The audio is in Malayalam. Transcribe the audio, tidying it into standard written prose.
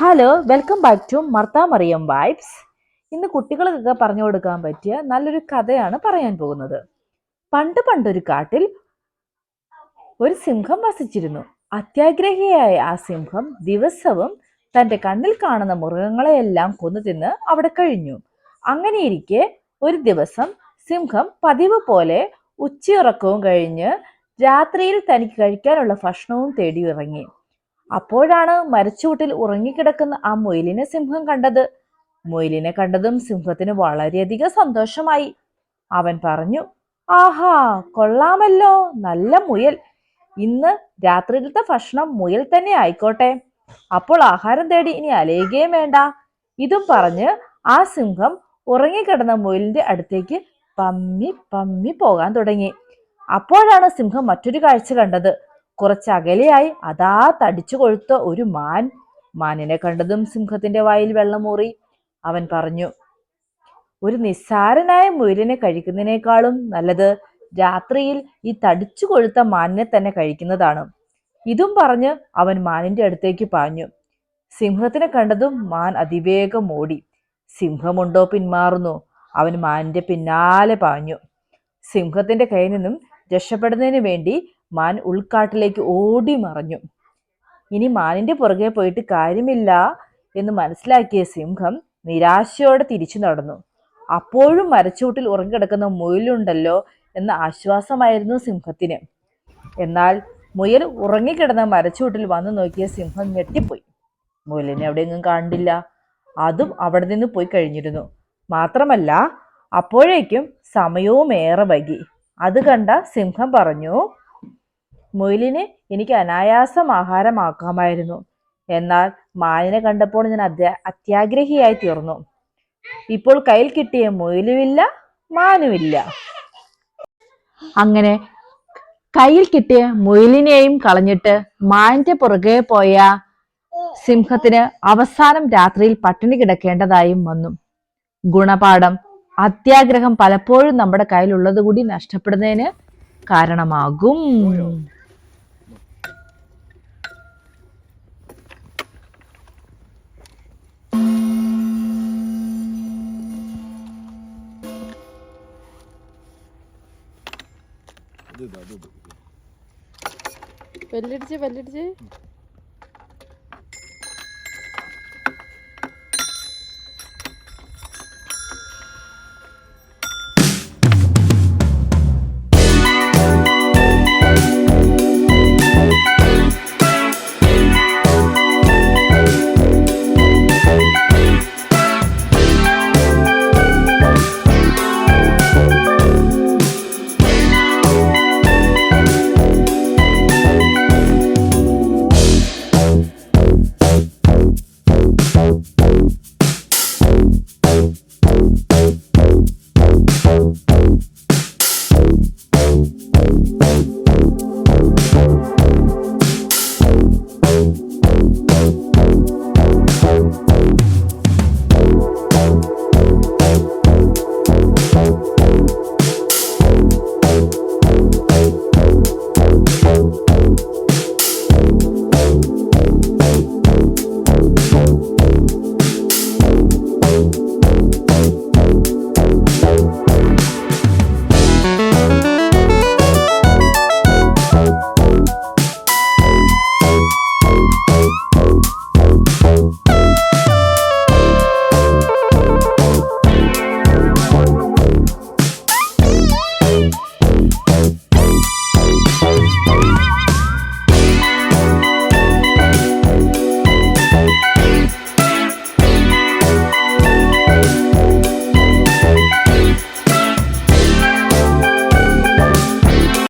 Hello, welcome back to Martha Mariyam vibes. ഇന്ന് കുട്ടികൾക്കൊക്കെ പറഞ്ഞു കൊടുക്കാൻ പറ്റിയ നല്ലൊരു കഥയാണ് പറയാൻ പോകുന്നത്. പണ്ടൊരു കാട്ടിൽ ഒരു സിംഹം വസിച്ചിരുന്നു. അത്യാഗ്രഹിയായ ആ സിംഹം ദിവസവും തന്റെ കണ്ണിൽ കാണുന്ന മൃഗങ്ങളെയെല്ലാം കൊന്നു തിന്ന് അവിടെ കഴിഞ്ഞു. അങ്ങനെയിരിക്കെ ഒരു ദിവസം സിംഹം പതിവ് പോലെ ഉച്ചയുറക്കവും കഴിഞ്ഞ് രാത്രിയിൽ തനിക്ക് കഴിക്കാനുള്ള ഭക്ഷണവും തേടി ഇറങ്ങി. അപ്പോഴാണ് മരച്ചുവട്ടിൽ ഉറങ്ങിക്കിടക്കുന്ന ആ മുയലിനെ സിംഹം കണ്ടത്. മുയലിനെ കണ്ടതും സിംഹത്തിന് വളരെയധികം സന്തോഷമായി. അവൻ പറഞ്ഞു, ആഹാ, കൊള്ളാമല്ലോ, നല്ല മുയൽ. ഇന്ന് രാത്രിയിലത്തെ ഭക്ഷണം മുയൽ തന്നെ ആയിക്കോട്ടെ. അപ്പോൾ ആഹാരം തേടി ഇനി അലയുകയും വേണ്ട. ഇതും പറഞ്ഞ് ആ സിംഹം ഉറങ്ങിക്കിടന്ന മുയലിന്റെ അടുത്തേക്ക് പമ്മി പമ്മി പോകാൻ തുടങ്ങി. അപ്പോഴാണ് സിംഹം മറ്റൊരു കാഴ്ച കണ്ടത്. കുറച്ചകലെയായി അതാ തടിച്ചു കൊഴുത്ത ഒരു മാനിനെ കണ്ടതും സിംഹത്തിന്റെ വായിൽ വെള്ളമൂറി. അവൻ പറഞ്ഞു, ഒരു നിസ്സാരനായ മുയലിനെ കഴിക്കുന്നതിനേക്കാളും നല്ലത് രാത്രിയിൽ ഈ തടിച്ചു കൊഴുത്ത മാനിനെ തന്നെ കഴിക്കുന്നതാണ്. ഇതും പറഞ്ഞ് അവൻ മാനിന്റെ അടുത്തേക്ക് പാഞ്ഞു. സിംഹത്തിനെ കണ്ടതും മാൻ അതിവേഗം ഓടി. സിംഹമുണ്ടോ പിന്മാറുന്നു. അവൻ മാനിന്റെ പിന്നാലെ പാഞ്ഞു. സിംഹത്തിന്റെ കയ്യിൽ നിന്നും രക്ഷപ്പെടുന്നതിന് വേണ്ടി മാൻ ഉൾക്കാട്ടിലേക്ക് ഓടി മറഞ്ഞു. ഇനി മാനിന്റെ പുറകെ പോയിട്ട് കാര്യമില്ല എന്ന് മനസ്സിലാക്കിയ സിംഹം നിരാശയോടെ തിരിച്ചു നടന്നു. അപ്പോഴും മരച്ചൂട്ടിൽ ഉറങ്ങിക്കിടക്കുന്ന മുയലുണ്ടല്ലോ എന്ന ആശ്വാസമായിരുന്നു സിംഹത്തിന്. എന്നാൽ മുയൽ ഉറങ്ങിക്കിടന്ന മരച്ചൂട്ടിൽ വന്നു നോക്കിയ സിംഹം ഞെട്ടിപ്പോയി. മുയലിനെ എവിടെയെങ്കിലും കണ്ടില്ല. അതും അവിടെ നിന്ന് പോയി കഴിഞ്ഞിരുന്നു. മാത്രമല്ല, അപ്പോഴേക്കും സമയവും ഏറെ വൈകി. അത് കണ്ട സിംഹം പറഞ്ഞു, മുയലിനെ എനിക്ക് അനായാസം ആഹാരമാക്കാമായിരുന്നു. എന്നാൽ മാനിനെ കണ്ടപ്പോൾ ഞാൻ അത്യാഗ്രഹിയായി തീർന്നു. ഇപ്പോൾ കയ്യിൽ കിട്ടിയ മുയലുമില്ല, മാനുമില്ല. അങ്ങനെ കയ്യിൽ കിട്ടിയ മുയലിനെയും കളഞ്ഞിട്ട് മാനിന്റെ പുറകെ പോയ സിംഹത്തിന് അവസാനം രാത്രിയിൽ പട്ടിണി കിടക്കേണ്ടതായും വന്നു. ഗുണപാഠം: അത്യാഗ്രഹം പലപ്പോഴും നമ്മുടെ കയ്യിലുള്ളത് കൂടി നഷ്ടപ്പെടുന്നതിന് കാരണമാകും. പല്ലടിച്ച്